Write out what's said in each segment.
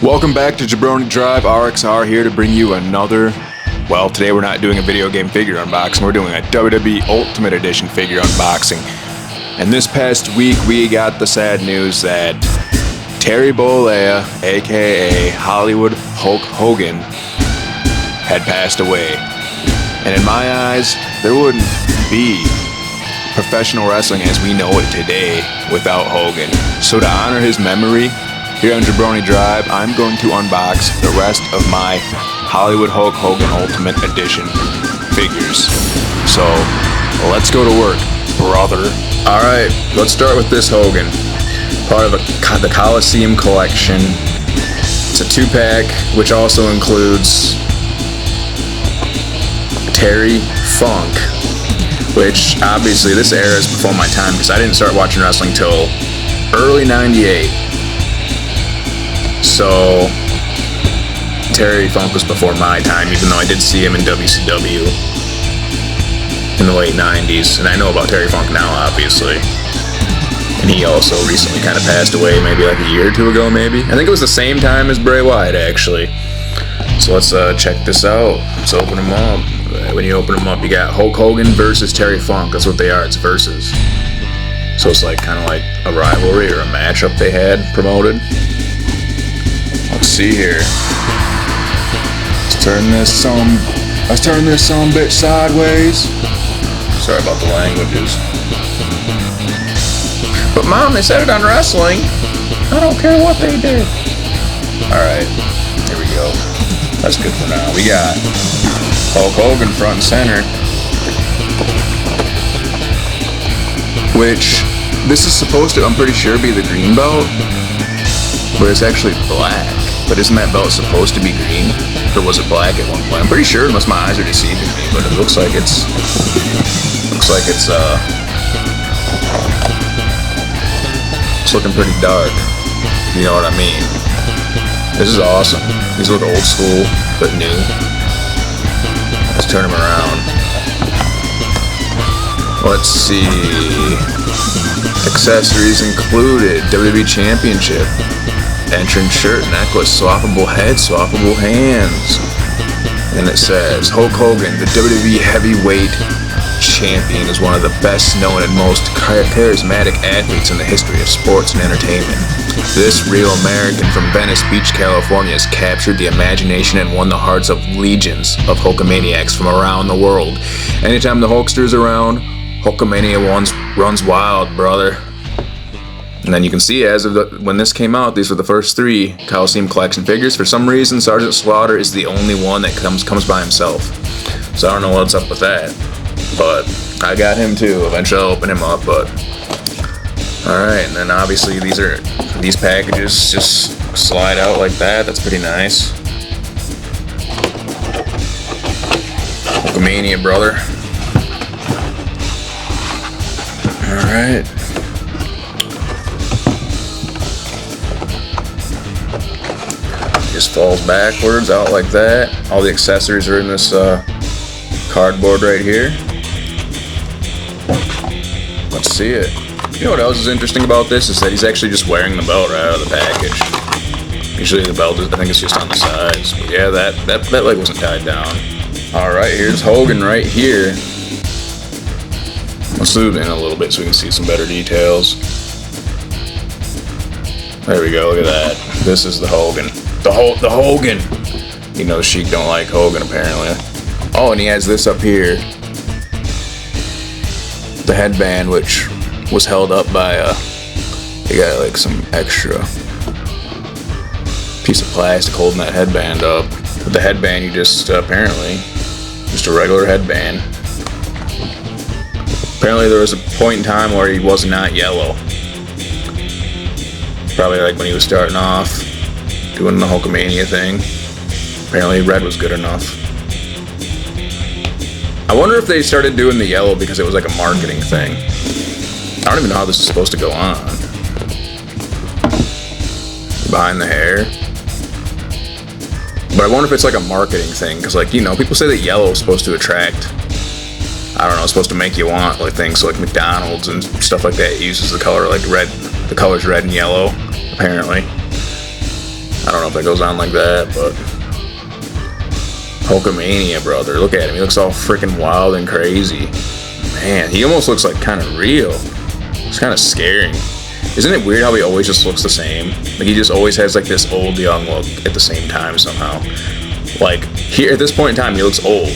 Welcome back to Jabroni Drive. RXR here to bring you another, well, today we're not doing a video game figure unboxing, we're doing a WWE Ultimate Edition figure unboxing. And this past week we got the sad news that Terry Bollea, aka Hollywood Hulk Hogan, had passed away. And in my eyes, there wouldn't be professional wrestling as we know it today without Hogan. So to honor his memory, here on Jabroni Drive, I'm going to unbox the rest of my Hollywood Hulk Hogan Ultimate Edition figures. So, let's go to work, brother. Alright, let's start with this Hogan. Part of the Coliseum collection. It's a 2-pack, which also includes Terry Funk, which obviously this era is before my time because I didn't start watching wrestling till early 98. So, Terry Funk was before my time, even though I did see him in WCW in the late 90s. And I know about Terry Funk now, obviously. And he also recently kind of passed away, maybe like a year or two ago, maybe. I think it was the same time as Bray Wyatt, actually. So let's check this out. Let's open them up. When you open them up, you got Hulk Hogan versus Terry Funk. That's what they are, it's versus. So it's like kind of like a rivalry or a matchup they had promoted. Let's see here. Let's turn this some bitch sideways. Sorry about the languages. But Mom, they said it on wrestling. I don't care what they did. Alright, here we go. That's good for now. We got Hulk Hogan front and center. Which, this is supposed to, I'm pretty sure, be the green belt. But it's actually black. But isn't that belt supposed to be green? Or was it black at one point? I'm pretty sure, unless my eyes are deceiving me, but it looks like it's looking pretty dark. You know what I mean? This is awesome. These look old school, but new. Let's turn them around. Let's see. Accessories included WWE Championship, entrance shirt, necklace, swappable head, swappable hands. And it says, Hulk Hogan, the WWE Heavyweight Champion, is one of the best known and most charismatic athletes in the history of sports and entertainment. This real American from Venice Beach, California has captured the imagination and won the hearts of legions of Hulkamaniacs from around the world. Anytime the Hulkster's around, Hulkamania runs wild, brother. And then you can see, as of when this came out, these were the first 3 Coliseum Collection figures. For some reason, Sergeant Slaughter is the only one that comes by himself. So I don't know what's up with that. But I got him too. Eventually I'll open him up, but... Alright, and then obviously these packages just slide out like that. That's pretty nice. Hulkamania, brother. Alright. Just falls backwards out like that. All the accessories are in this cardboard right here. Let's see it. You know what else is interesting about this is that he's actually just wearing the belt right out of the package. Usually the belt is, I think it's just on the sides. But yeah, that leg wasn't tied down. Alright, here's Hogan right here. Let's zoom in a little bit so we can see some better details. There we go, look at that. This is the Hogan. The Hogan! You know, Sheik don't like Hogan, apparently. Oh, and he has this up here. The headband, which was held up by he got like some extra piece of plastic holding that headband up. With the headband, you just, apparently, just a regular headband. Apparently there was a point in time where he was not yellow. Probably like when he was starting off doing the Hulkamania thing. Apparently red was good enough. I wonder if they started doing the yellow because it was like a marketing thing. I don't even know how this is supposed to go on. Behind the hair. But I wonder if it's like a marketing thing, because like, you know, people say that yellow is supposed to attract, I don't know, it's supposed to make you want like things, so like McDonald's and stuff like that uses the color like red, the colors red and yellow, apparently. I don't know if that goes on like that, but Hulkamania, brother. Look at him. He looks all freaking wild and crazy. Man, he almost looks like kind of real. It's kind of scary. Isn't it weird how he always just looks the same? Like he just always has like this old young look at the same time somehow. Like here at this point in time he looks old.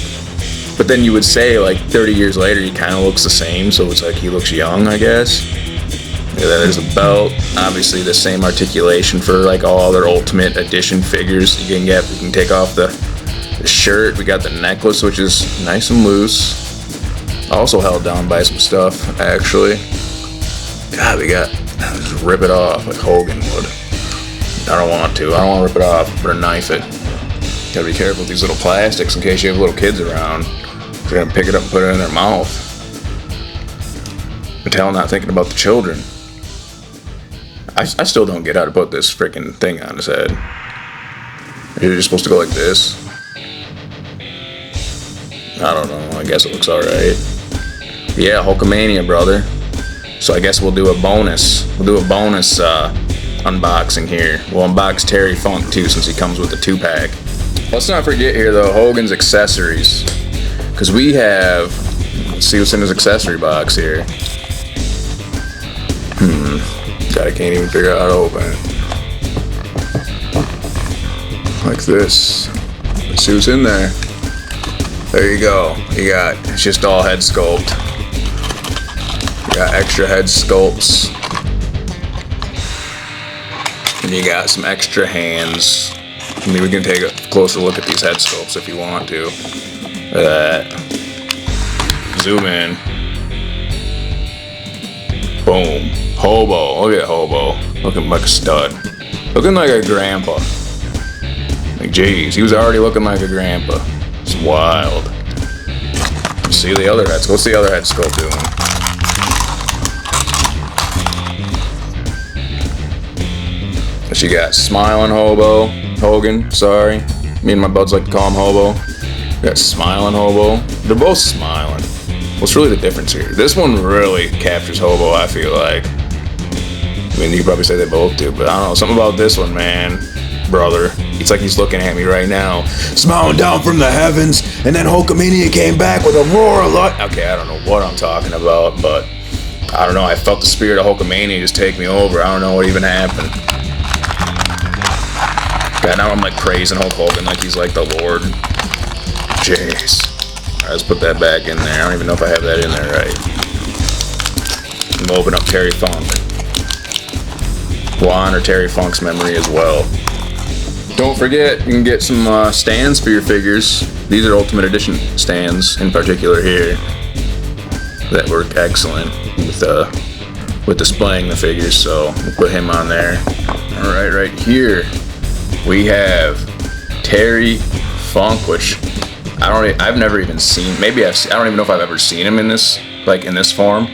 But then you would say like 30 years later he kind of looks the same, so it's like he looks young, I guess. Yeah, there's a belt. Obviously the same articulation for like all other Ultimate Edition figures you can get. We can take off the shirt. We got the necklace, which is nice and loose. Also held down by some stuff, actually. God, we got... just rip it off like Hogan would. I don't want to. I don't want to rip it off, but knife it. Gotta be careful with these little plastics in case you have little kids around. They're gonna pick it up and put it in their mouth. Mattel not thinking about the children. I still don't get how to put this freaking thing on his head. You're just supposed to go like this. I don't know. I guess it looks alright. Yeah, Hulkamania, brother. So I guess we'll do a bonus. We'll do a bonus unboxing here. We'll unbox Terry Funk too, since he comes with a 2-pack. Let's not forget here though, Hogan's accessories. Because we have... Let's see what's in his accessory box here. God, I can't even figure out how to open it. Like this. Let's see what's in there. There you go. You got, it's just all head sculpt. You got extra head sculpts. And you got some extra hands. I mean, we can take a closer look at these head sculpts if you want to. Look at that. Zoom in. Boom. Hobo. Look at Hobo. Looking like a stud. Looking like a grandpa. Like, jeez, he was already looking like a grandpa. It's wild. Let's see the other heads. What's the other head sculpt doing? What you got? Smiling Hobo. Hogan, sorry. Me and my buds like to call him Hobo. You got Smiling Hobo. They're both smiling. What's really the difference here? This one really captures Hobo, I feel like. I mean, you could probably say they both do, but I don't know. Something about this one, man. Brother. It's like he's looking at me right now. Smiling down from the heavens, and then Hulkamania came back with a roar of light. Okay, I don't know what I'm talking about, but I don't know. I felt the spirit of Hulkamania just take me over. I don't know what even happened. God, now I'm like praising Hulk Hogan like he's like the Lord. Jeez. Alright, let's put that back in there. I don't even know if I have that in there right. I'm gonna open up Terry Funk. We'll honor Terry Funk's memory as well. Don't forget, you can get some stands for your figures. These are Ultimate Edition stands in particular here that work excellent with displaying the figures, so we'll put him on there. Alright, right here we have Terry Funk, which I've never even seen. Maybe I don't even know if I've ever seen him in this, like in this form,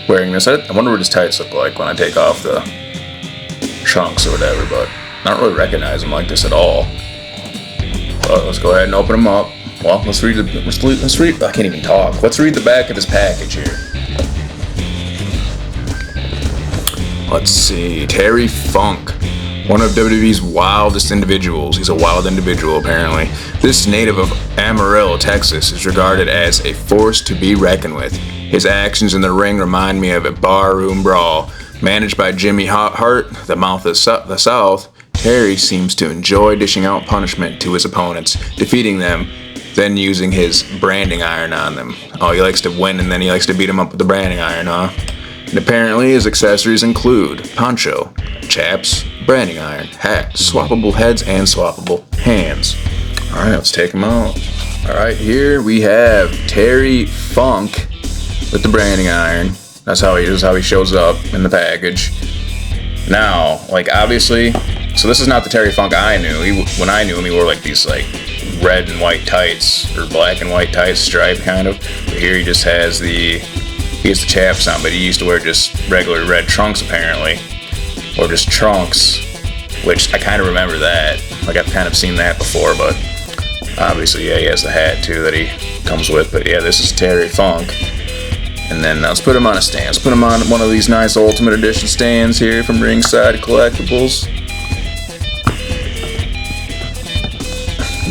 wearing this. I wonder what his tights look like when I take off the trunks or whatever, but I don't really recognize him like this at all. But let's go ahead and open him up. Well, let's read. I can't even talk. Let's read the back of his package here. Let's see. Terry Funk, one of WWE's wildest individuals. He's a wild individual, apparently. This native of Amarillo, Texas, is regarded as a force to be reckoned with. His actions in the ring remind me of a barroom brawl. Managed by Jimmy Hart, the mouth of the South, Terry seems to enjoy dishing out punishment to his opponents, defeating them, then using his branding iron on them. Oh, he likes to win and then he likes to beat them up with the branding iron, huh? And apparently his accessories include poncho, chaps, branding iron, hat, swappable heads, and swappable hands. Alright, let's take them out. Alright, here we have Terry Funk with the branding iron. That's how he shows up in the package. Now, like obviously, so this is not the Terry Funk I knew. When I knew him, he wore like these like red and white tights, or black and white tights, stripe kind of. But here he just has the chaps on, but he used to wear just regular red trunks apparently, or just trunks, which I kind of remember that. Like I've kind of seen that before, but obviously, yeah, he has the hat too that he comes with. But yeah, this is Terry Funk. And then let's put him on a stand. Let's put him on one of these nice Ultimate Edition stands here from Ringside Collectibles.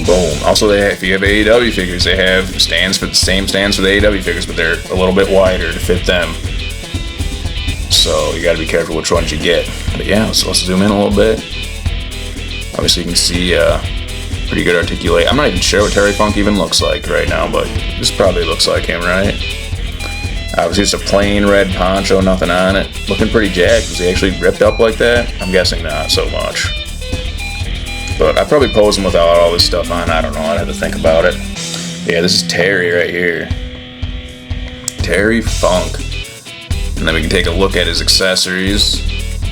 boom, boom. Also, if you have AEW figures, they have stands for the same stands for the AEW figures, but they're a little bit wider to fit them. So you got to be careful which ones you get. But yeah, let's zoom in a little bit. Obviously, you can see pretty good articulate. I'm not even sure what Terry Funk even looks like right now, but this probably looks like him, right? Obviously, just a plain red poncho, nothing on it. Looking pretty jacked. Was he actually ripped up like that? I'm guessing not so much. But I'd probably pose him without all this stuff on. I don't know. I'd have to think about it. Yeah, this is Terry right here. Terry Funk. And then we can take a look at his accessories.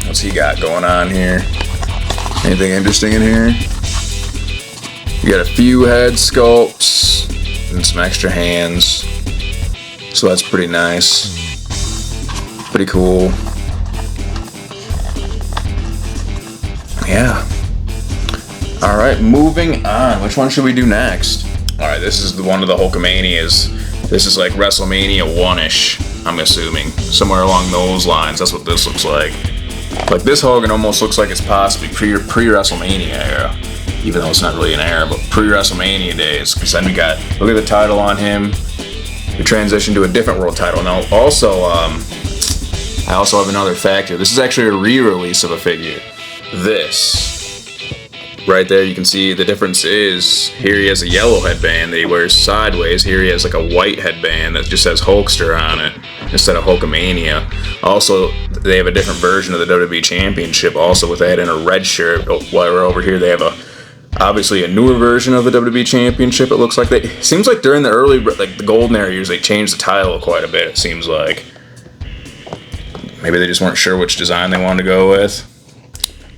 What's he got going on here? Anything interesting in here? You got a few head sculpts and some extra hands. So that's pretty nice. Pretty cool. Yeah. Alright, moving on. Which one should we do next? Alright, this is one of the Hulkamanias. This is like WrestleMania 1-ish, I'm assuming. Somewhere along those lines. That's what this looks like. Like, this Hogan almost looks like it's possibly pre-WrestleMania era. Even though it's not really an era, but pre-WrestleMania days. Because then we got, look at the title on him. We transition to a different world title. Now, also, I also have another factor. This is actually a re-release of a figure. This. Right there, you can see the difference is, here he has a yellow headband that he wears sideways. Here he has like a white headband that just says Hulkster on it instead of Hulkamania. Also, they have a different version of the WWE Championship also with that in a red shirt. While we're over here, they have obviously a newer version of the WWE Championship. It looks like it seems like during the early, like the golden era years, they changed the title quite a bit, it seems like. Maybe they just weren't sure which design they wanted to go with.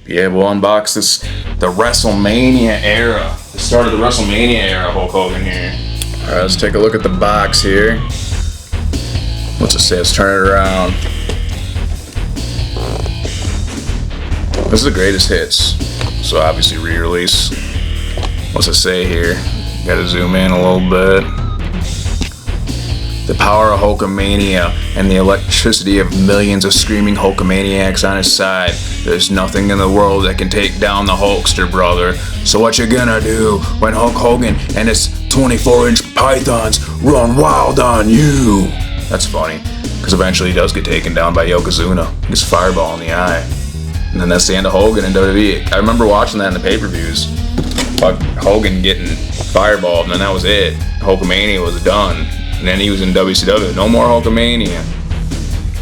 Yeah, we'll unbox this, the WrestleMania era. The start of the WrestleMania era Hulk Hogan here. Alright, let's take a look at the box here. What's it say? Let's turn it around. This is the greatest hits. So obviously re-release. What's it say here? Gotta zoom in a little bit. The power of Hulkamania and the electricity of millions of screaming Hulkamaniacs on his side. There's nothing in the world that can take down the Hulkster, brother. So what you gonna do when Hulk Hogan and his 24-inch pythons run wild on you? That's funny, because eventually he does get taken down by Yokozuna. He gets a fireball in the eye. And then that's the end of Hogan in WWE. I remember watching that in the pay-per-views. Hogan getting fireballed, and then that was it. Hulkamania was done. And then he was in WCW. No more Hulkamania.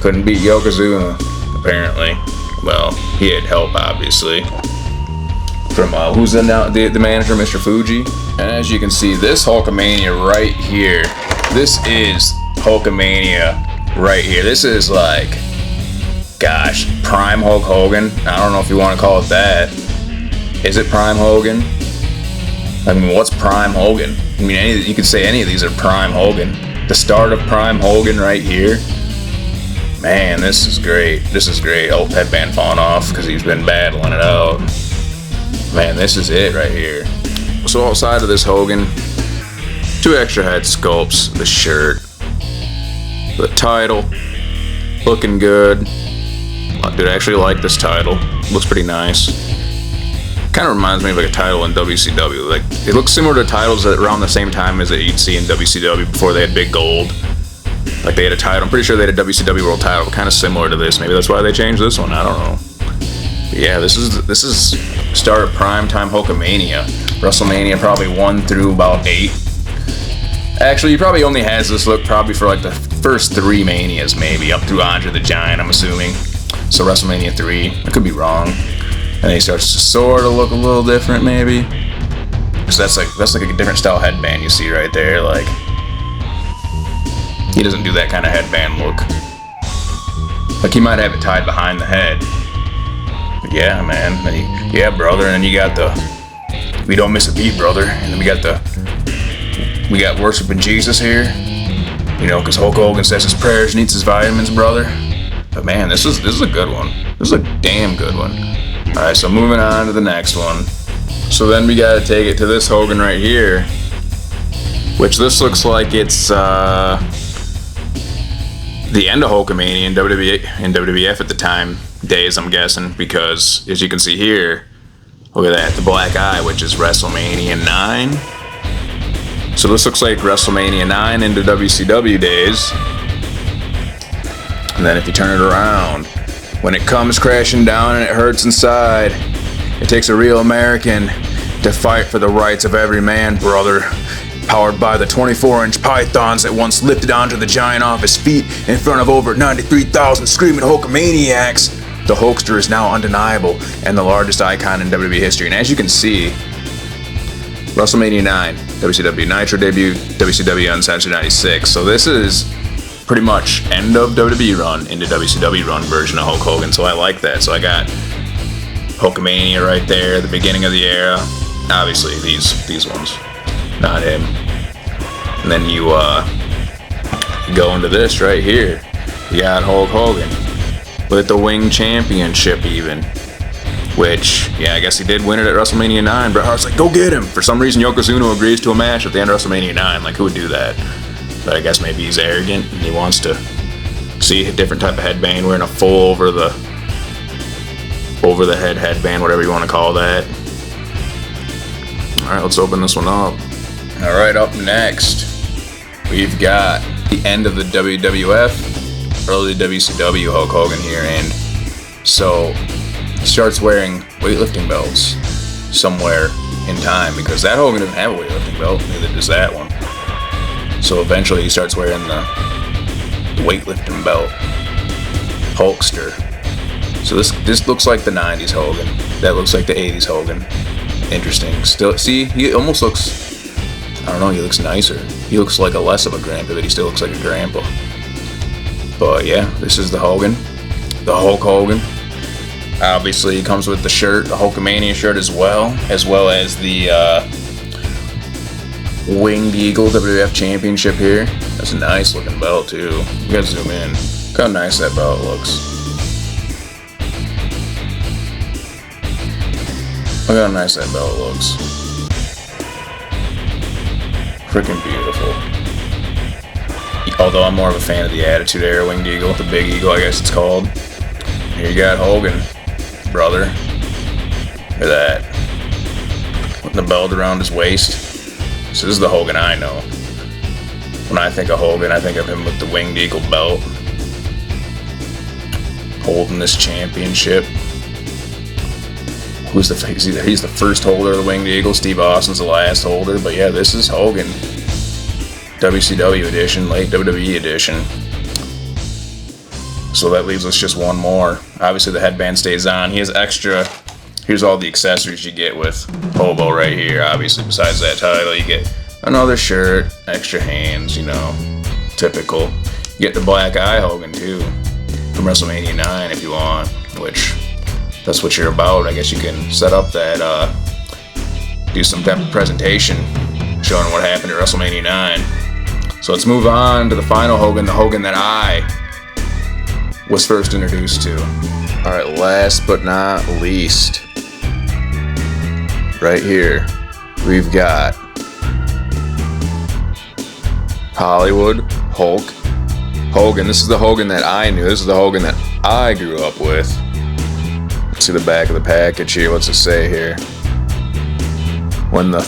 Couldn't beat Yokozuna, apparently. Well, he had help, obviously. From, who's the manager, Mr. Fuji? And as you can see, this Hulkamania right here, this is Hulkamania right here. This is like, gosh, Prime Hulk Hogan. I don't know if you want to call it that. Is it Prime Hogan? I mean, what's Prime Hogan? I mean, you could say any of these are Prime Hogan. The start of Prime Hogan right here. Man, this is great. This is great. Oh, headband falling off because he's been battling it out. Man, this is it right here. So outside of this Hogan, 2 extra head sculpts, the shirt, the title, looking good. Dude, I actually like this title. Looks pretty nice. Kind of reminds me of like a title in WCW. Like, it looks similar to titles that around the same time as that you'd see in WCW before they had Big Gold. Like, they had a title. I'm pretty sure they had a WCW World title, kind of similar to this. Maybe that's why they changed this one. I don't know. But yeah, this is start of primetime Hulkamania. WrestleMania probably 1 through about 8. Actually, he probably only has this look probably for like the first 3 Manias, maybe up through Andre the Giant, I'm assuming. So WrestleMania 3. I could be wrong. And then he starts to sort of look a little different, maybe. Because that's like a different style headband you see right there. Like, he doesn't do that kind of headband look. Like, he might have it tied behind the head. But yeah, man. Yeah, brother. And then you got the We Don't Miss a Beat, brother. And then we got Worshiping Jesus here. You know, because Hulk Hogan says his prayers and eats his vitamins, brother. But man, this is a good one. This is a damn good one. Alright, so moving on to the next one. So then we gotta take it to this Hogan right here. Which this looks like it's the end of Hulkamania in WWF at the time days, I'm guessing, because as you can see here, Look at that, the black eye, which is WrestleMania 9. So this looks like WrestleMania 9 into WCW days. And then if you turn it around, when it comes crashing down and it hurts inside, it takes a real American to fight for the rights of every man, brother. Powered by the 24-inch pythons that once lifted onto the giant off his feet in front of over 93,000 screaming Hulkamaniacs, the Hulkster is now undeniable and the largest icon in WWE history. And as you can see, WrestleMania 9, WCW Nitro debut, WCW Uncensored 96. So this is pretty much end of WWE run into WCW run version of Hulk Hogan. So I like that. So I got Hulkamania right there, the beginning of the era. Obviously these ones, not him. And then you go into this right here. You got Hulk Hogan with the Wing Championship even. Which, yeah, I guess he did win it at WrestleMania 9. Bret Hart's like, go get him! For some reason, Yokozuna agrees to a match at the end of WrestleMania 9. Like, who would do that? But I guess maybe he's arrogant and he wants to see a different type of headband, wearing a full over the head headband, whatever you want to call that. Alright, let's open this one up. Alright, up next, we've got the end of the WWF, early WCW Hulk Hogan here, and so he starts wearing weightlifting belts somewhere in time, because that Hogan didn't have a weightlifting belt, neither does that one. So eventually he starts wearing the weightlifting belt, Hulkster. So this looks like the 90s Hogan. That looks like the 80s Hogan. Interesting. Still, see, he almost looks, I don't know, he looks nicer. He looks like a less of a grandpa, but he still looks like a grandpa. But yeah, this is the Hogan, the Hulk Hogan. Obviously, he comes with the shirt, the Hulkamania shirt as well as the Winged Eagle WWF Championship here. That's a nice looking belt too. You gotta zoom in. Look how nice that belt looks. Look how nice that belt looks. Freaking beautiful. Although I'm more of a fan of the Attitude Era Winged Eagle, the Big Eagle I guess it's called. Here you got Hogan, brother. Look at that. Putting the belt around his waist. So this is the Hogan I know. When I think of Hogan, I think of him with the Winged Eagle belt, holding this championship. He's the first holder of the Winged Eagle. Steve Austin's the last holder. But yeah, this is Hogan, WCW edition, late WWE edition. So that leaves us just one more. Obviously the headband stays on. He has extra. Here's all the accessories you get with Hobo right here. Obviously, besides that title, you get another shirt, extra hands, you know, typical. You get the black eye Hogan too, from WrestleMania 9 if you want, which that's what you're about. I guess you can set up that, do some type of presentation showing what happened at WrestleMania 9. So let's move on to the final Hogan, the Hogan that I was first introduced to. Alright, last but not least, right here, we've got Hollywood Hulk Hogan. This is the Hogan that I knew. This is the Hogan that I grew up with. Let's see the back of the package here. What's it say here? When the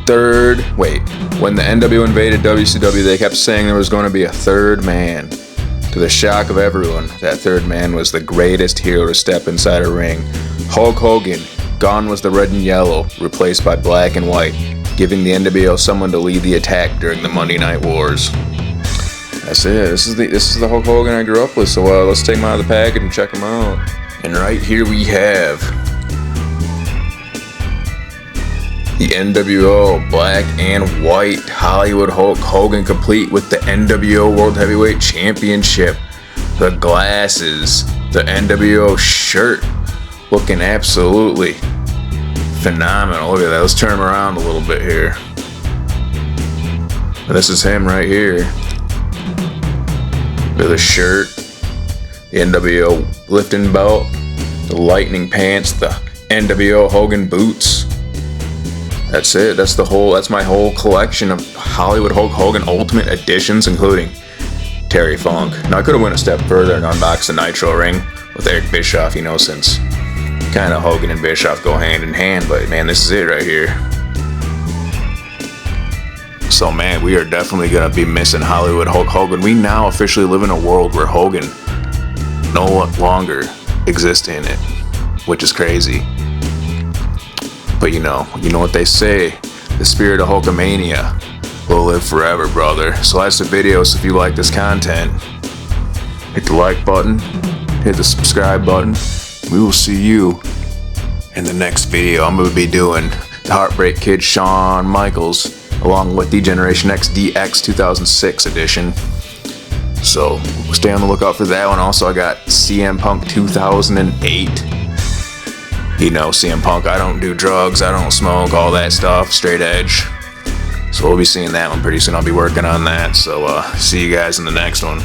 NWO invaded WCW, they kept saying there was going to be a third man. To the shock of everyone, that third man was the greatest hero to step inside a ring. Hulk Hogan. Gone was the red and yellow, replaced by black and white, giving the NWO someone to lead the attack during the Monday Night Wars. That's it. This is the Hulk Hogan I grew up with. So let's take him out of the package and check him out. And right here we have the NWO black and white Hollywood Hulk Hogan, complete with the NWO World Heavyweight Championship, the glasses, the NWO shirt, looking absolutely phenomenal. Look at that. Let's turn him around a little bit here. This is him right here. With the shirt, the NWO lifting belt, the lightning pants, the NWO Hogan boots. That's it. That's my whole collection of Hollywood Hulk Hogan Ultimate Editions, including Terry Funk. Now I could have went a step further and unboxed the Nitro ring with Eric Bischoff, you know, since Kind of Hogan and Bischoff go hand in hand, but man, this is it right here. So man, we are definitely gonna be missing Hollywood Hulk Hogan. We now officially live in a world where Hogan no longer exists in it, which is crazy. But you know what they say, the spirit of Hulkamania will live forever, brother. So that's the video. So if you like this content, hit the like button, hit the subscribe button. We will see you in the next video. I'm gonna be doing the Heartbreak Kid Shawn Michaels along with the Generation X DX 2006 edition. So stay on the lookout for that one. Also, I got CM Punk 2008. You know, CM Punk, I don't do drugs, I don't smoke, all that stuff, straight edge. So we'll be seeing that one pretty soon. I'll be working on that. So see you guys in the next one.